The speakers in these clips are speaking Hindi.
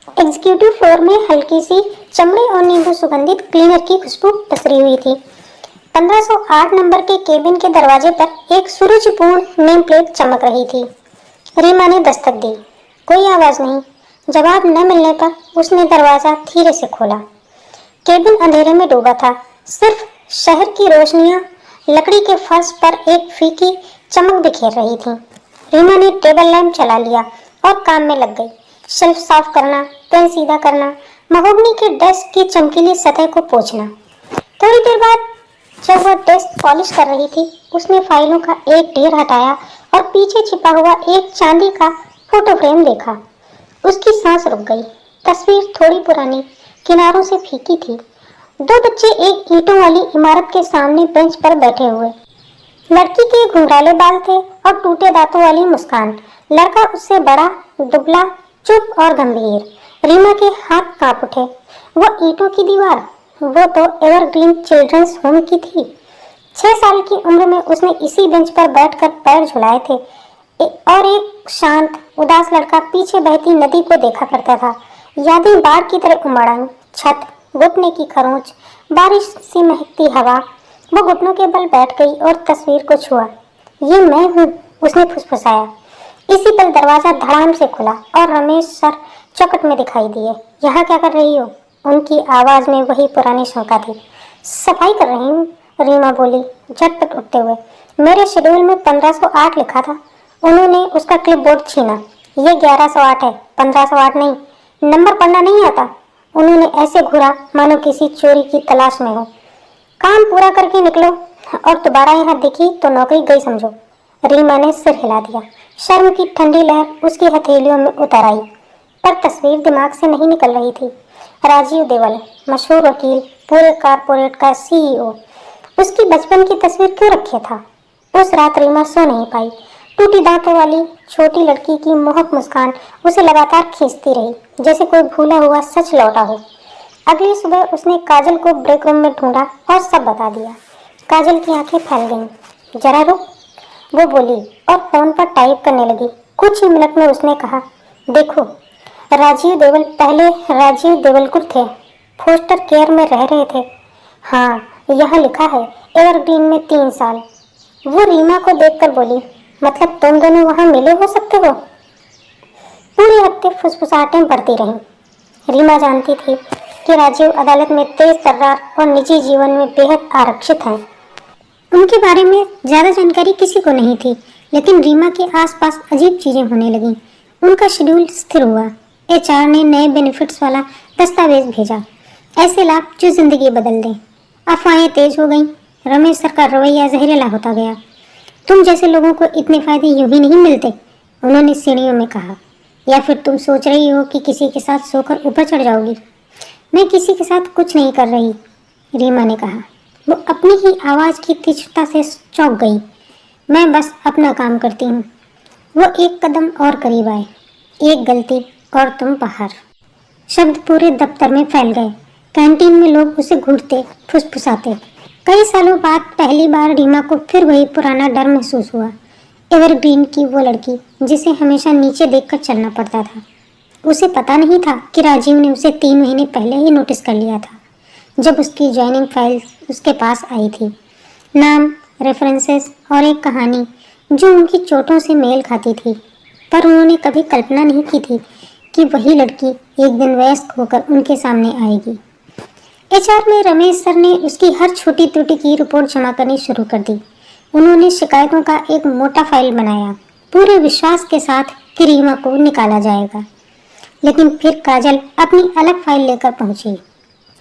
एग्जीक्यूटिव फ्लोर में हल्की सी चमड़े और नींबू सुगंधित क्लीनर की खुशबू पसरी हुई थी। 1508 नंबर के केबिन के दरवाजे पर एक सुरुचिपूर्ण नेम प्लेट चमक रही थी। रीमा ने दस्तक दी। कोई आवाज नहीं। जवाब न मिलने पर उसने दरवाजा धीरे से खोला। केबिन अंधेरे में डूबा था। सिर्फ शहर की रोशनियां लकड़ी के फर्श पर एक फीकी चमक बिखेर रही थी। रीमा ने टेबल लैंप चला लिया और काम में लग गई। शेल्फ साफ करना, पेन सीधा करना, महोगनी के डेस्क की चमकीली सतह को पोंछना। थोड़ी देर बाद जब वह डेस्क पॉलिश कर रही थी, उसने फाइलों का एक ढेर हटाया और पीछे छिपा हुआ एक चांदी का फोटो फ्रेम देखा। उसकी सांस रुक गई। तस्वीर थोड़ी पुरानी, किनारों से फीकी थी। दो बच्चे एक ईंटों वाली इमारत के सामने बेंच पर बैठे हुए। लड़की के घुंघराले बाल थे और टूटे दांतों वाली मुस्कान। लड़का उससे बड़ा, दुबला, चुप और गंभीर। रीमा के हाथ कांप उठे। वो ईंटों की दीवार, वो तो एवरग्रीन चिल्ड्रंस होम की थी। 6 साल की उम्र में उसने इसी बेंच पर बैठकर पैर झुलाए थे और एक शांत, उदास लड़का पीछे बहती नदी को देखा करता था। यादें बाढ़ की तरह उमड़ आईं। छत, घुटने की खरोंच, बारिश से महकती हवा। वो घुटनों के बल बैठ गई और तस्वीर को छुआ। ये मैं हूँ, उसने फुसफुसाया। इसी पल दरवाजा धड़ाम से खुला और रमेश सर चौखट में दिखाई दिए। यहाँ क्या कर रही हो? उनकी आवाज में वही पुरानी शंका थी। सफाई कर रही हूँ, रीमा बोली झटपट उठते हुए। मेरे शेड्यूल में 1508 लिखा था। उन्होंने उसका क्लिपबोर्ड छीना। ये 1108 है, 1508 नहीं। नंबर पढ़ना नहीं आता। उन्होंने ऐसे घूरा मानो किसी चोरी की तलाश में हो। काम पूरा करके निकलो और दोबारा यहाँ दिखी तो नौकरी गई समझो। रीमा ने सिर हिला दिया। शर्म की ठंडी लहर उसकी हथेलियों में उतर आई, पर तस्वीर दिमाग से नहीं निकल रही थी। राजीव देवल, मशहूर वकील, पूरे कारपोरेट का सीईओ। उसकी बचपन की तस्वीर क्यों रखे था? उस रात रीमा सो नहीं पाई। टूटी दांतों वाली छोटी लड़की की मोहक मुस्कान उसे लगातार खींचती रही, जैसे कोई भूला हुआ सच लौटा हो। अगली सुबह उसने काजल को ब्रेक रूम में ढूंढा और सब बता दिया। काजल की आंखें फैल गईं। जरा रुक, वो बोली और फोन पर टाइप करने लगी। कुछ ही मिनट में उसने कहा, देखो, राजीव देवल पहले राजीव देवलकुर थे। फोस्टर केयर में रह रहे थे। हाँ, यहाँ लिखा है एवरग्रीन में 3 साल। वो रीमा को देखकर बोली, मतलब तुम दोनों वहाँ मिले हो सकते हो? पूरे हफ्ते फुसफुसाहटें बढ़ती रहीं। रीमा जानती थी कि राजीव अदालत में तेज तर्रार और निजी जीवन में बेहद आरक्षित हैं। उनके बारे में ज्यादा जानकारी किसी को नहीं थी, लेकिन रीमा के आसपास अजीब चीजें होने लगीं। उनका शेड्यूल स्थिर हुआ। एचआर ने नए बेनिफिट्स वाला दस्तावेज भेजा, ऐसे लाभ जो जिंदगी बदल दें। अफवाहें तेज हो गईं। रमेश सर का रवैया जहरीला होता गया। तुम जैसे लोगों को इतने फायदे यूं ही नहीं मिलते, उन्होंने सीढ़ियों में कहा। या फिर तुम सोच रही हो कि किसी के साथ सोकर ऊपर चढ़ जाओगी? मैं किसी के साथ कुछ नहीं कर रही, रीमा ने कहा। वो अपनी ही आवाज की तीक्ष्णता से चौंक गई। मैं बस अपना काम करती हूँ। वो एक कदम और करीब आए। एक गलती और तुम बाहर। शब्द पूरे दफ्तर में फैल गए। कैंटीन में लोग उसे घूरते, फुसफुसाते। कई सालों बाद पहली बार रीमा को फिर वही पुराना डर महसूस हुआ। एवरग्रीन की वो लड़की जिसे हमेशा नीचे देखकर चलना पड़ता था। उसे पता नहीं था कि राजीव ने उसे 3 महीने पहले ही नोटिस कर लिया था, जब उसकी ज्वाइनिंग फाइल उसके पास आई थी। नाम, रेफरेंसेस और एक कहानी जो उनकी चोटों से मेल खाती थी, पर उन्होंने कभी कल्पना नहीं की थी कि वही लड़की एक दिन वयस्क होकर उनके सामने आएगी। एचआर में रमेश सर ने उसकी हर छोटी त्रुटि की रिपोर्ट जमा करनी शुरू कर दी। उन्होंने शिकायतों का एक मोटा फाइल बनाया, पूरे विश्वास के साथ कि रीमा को निकाला जाएगा। लेकिन फिर काजल अपनी अलग फाइल लेकर पहुंची।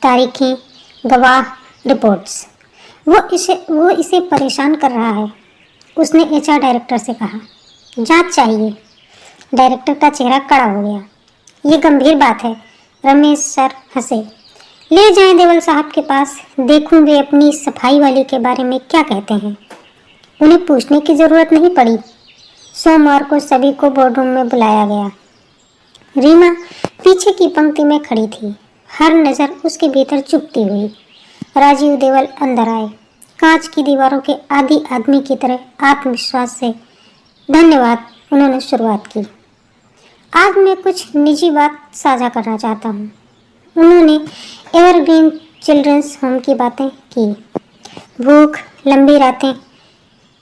तारीखें, गवाह, रिपोर्ट्स। वो इसे परेशान कर रहा है। उसने एचआर डायरेक्टर से कहा, जांच चाहिए। डायरेक्टर का चेहरा कड़ा हो गया। ये गंभीर बात है। रमेश सर हंसे। ले जाएं देवल साहब के पास, देखूं वे अपनी सफाई वाली के बारे में क्या कहते हैं। उन्हें पूछने की जरूरत नहीं पड़ी। सोमवार को सभी को बोर्डरूम में बुलाया गया। रीमा पीछे की पंक्ति में खड़ी थी, हर नजर उसके भीतर चुभती हुई। राजीव देवल अंदर आए, कांच की दीवारों के आदि आदमी की तरह आत्मविश्वास से। धन्यवाद, उन्होंने शुरुआत की। आज मैं कुछ निजी बात साझा करना चाहता हूँ। उन्होंने एवरग्रीन चिल्ड्रंस होम की बातें की। भूख, लंबी रातें,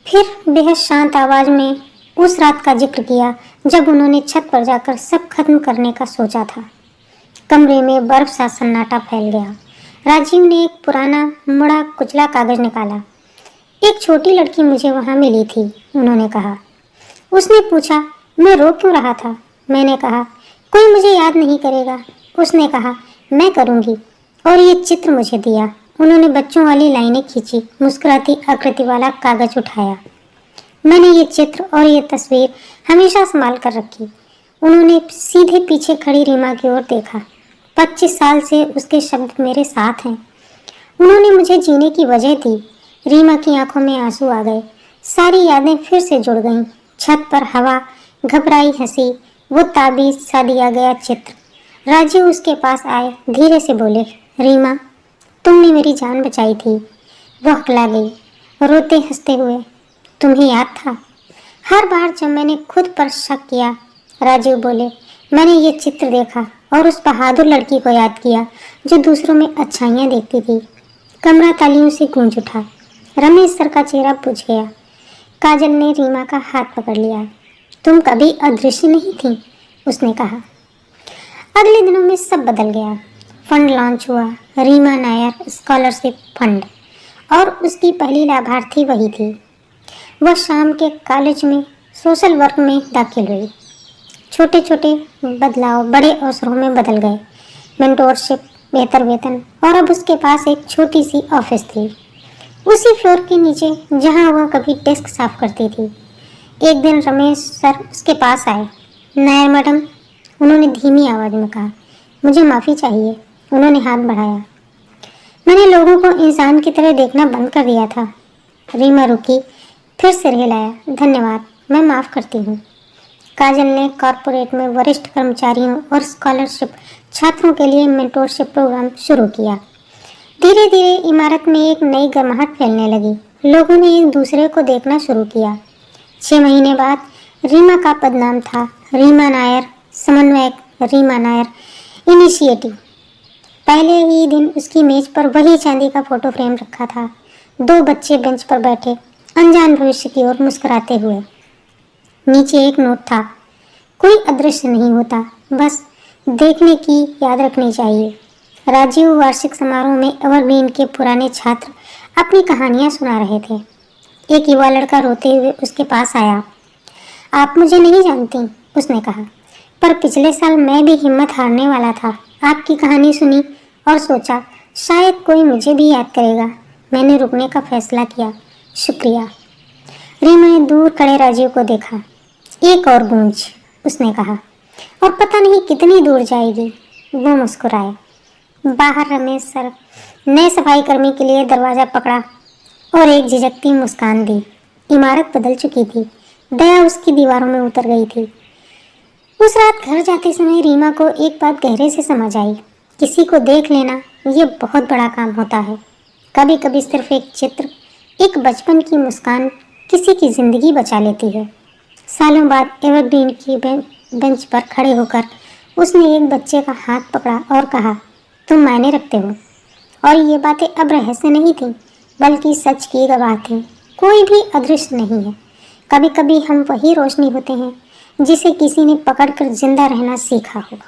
फिर बेहद शांत आवाज में उस रात का जिक्र किया जब उन्होंने छत पर जाकर सब खत्म करने का सोचा था। कमरे में बर्फ सा सन्नाटा फैल गया। राजीव ने एक पुराना मुड़ा कुचला कागज निकाला। एक छोटी लड़की मुझे वहां मिली थी, उन्होंने कहा। उसने पूछा, मैं रो क्यों रहा था? मैंने कहा, कोई मुझे याद नहीं करेगा। उसने कहा, मैं करूंगी। और ये चित्र मुझे दिया। उन्होंने बच्चों वाली लाइनें खींची, मुस्कुराती आकृति वाला कागज उठाया। मैंने ये चित्र और ये तस्वीर हमेशा संभाल कर रखी। उन्होंने सीधे पीछे खड़ी रीमा की ओर देखा। 25 साल से उसके शब्द मेरे साथ हैं। उन्होंने मुझे जीने की वजह दी। रीमा की आंखों में आंसू आ गए। सारी यादें फिर से जुड़ गईं। छत पर हवा, घबराई हंसी, वो ताबीज सा दिया गया चित्र। राजीव उसके पास आए, धीरे से बोले, रीमा, तुमने मेरी जान बचाई थी। वो हकला गई, रोते हंसते हुए। तुम्हें याद था? हर बार जब मैंने खुद पर शक किया, राजीव बोले, मैंने ये चित्र देखा और उस बहादुर लड़की को याद किया जो दूसरों में अच्छाइयाँ देखती थी। कमरा तालियों से गूंज उठा। रमेश सर का चेहरा बुझ गया। काजल ने रीमा का हाथ पकड़ लिया। तुम कभी अदृश्य नहीं थी, उसने कहा। अगले दिनों में सब बदल गया। फंड लॉन्च हुआ, रीमा नायर स्कॉलरशिप फंड, और उसकी पहली लाभार्थी वही थी। वह शाम के कॉलेज में सोशल वर्क में दाखिल हुई। छोटे छोटे बदलाव बड़े अवसरों में बदल गए। मेंटोरशिप, बेहतर वेतन, और अब उसके पास एक छोटी सी ऑफिस थी, उसी फ्लोर के नीचे जहां वह कभी डेस्क साफ करती थी। एक दिन रमेश सर उसके पास आए। नायर मैडम, उन्होंने धीमी आवाज में कहा, मुझे माफ़ी चाहिए। उन्होंने हाथ बढ़ाया। मैंने लोगों को इंसान की तरह देखना बंद कर दिया था। रीमा रुकी, फिर सिर हिलाया। धन्यवाद, मैं माफ़ करती हूँ। काजल ने कॉरपोरेट में वरिष्ठ कर्मचारियों और स्कॉलरशिप छात्रों के लिए मेंटोरशिप प्रोग्राम शुरू किया। धीरे धीरे इमारत में एक नई गर्माहट फैलने लगी। लोगों ने एक दूसरे को देखना शुरू किया। 6 महीने बाद रीमा का पदनाम था रीमा नायर समन्वयक, रीमा नायर इनिशिएटिव। पहले ही दिन उसकी मेज पर वही चांदी का फोटो फ्रेम रखा था। 2 बच्चे बेंच पर बैठे, अनजान भविष्य की ओर मुस्कुराते हुए। नीचे एक नोट था, कोई अदृश्य नहीं होता, बस देखने की याद रखनी चाहिए। राजीव वार्षिक समारोह में एवरग्रीन के पुराने छात्र अपनी कहानियां सुना रहे थे। एक युवा लड़का रोते हुए उसके पास आया। आप मुझे नहीं जानती, उसने कहा, पर पिछले साल मैं भी हिम्मत हारने वाला था। आपकी कहानी सुनी और सोचा शायद कोई मुझे भी याद करेगा। मैंने रुकने का फैसला किया। शुक्रिया। रीमा ने दूर खड़े राजीव को देखा। एक और गूंज, उसने कहा, और पता नहीं कितनी दूर जाएगी। वो मुस्कुराए। बाहर रमेश सर नए सफाई कर्मी के लिए दरवाज़ा पकड़ा और एक झिझकती मुस्कान दी। इमारत बदल चुकी थी। दया उसकी दीवारों में उतर गई थी। उस रात घर जाते समय रीमा को एक बात गहरे से समझ आई। किसी को देख लेना ये बहुत बड़ा काम होता है। कभी कभी सिर्फ एक चित्र, एक बचपन की मुस्कान किसी की ज़िंदगी बचा लेती है। सालों बाद एवरग्रीन की बेंच पर खड़े होकर उसने एक बच्चे का हाथ पकड़ा और कहा, तुम मायने रखते हो। और ये बातें अब रहस्य नहीं थी, बल्कि सच की गवाह थी। कोई भी अदृश्य नहीं है। कभी कभी हम वही रोशनी होते हैं जिसे किसी ने पकड़कर जिंदा रहना सीखा होगा।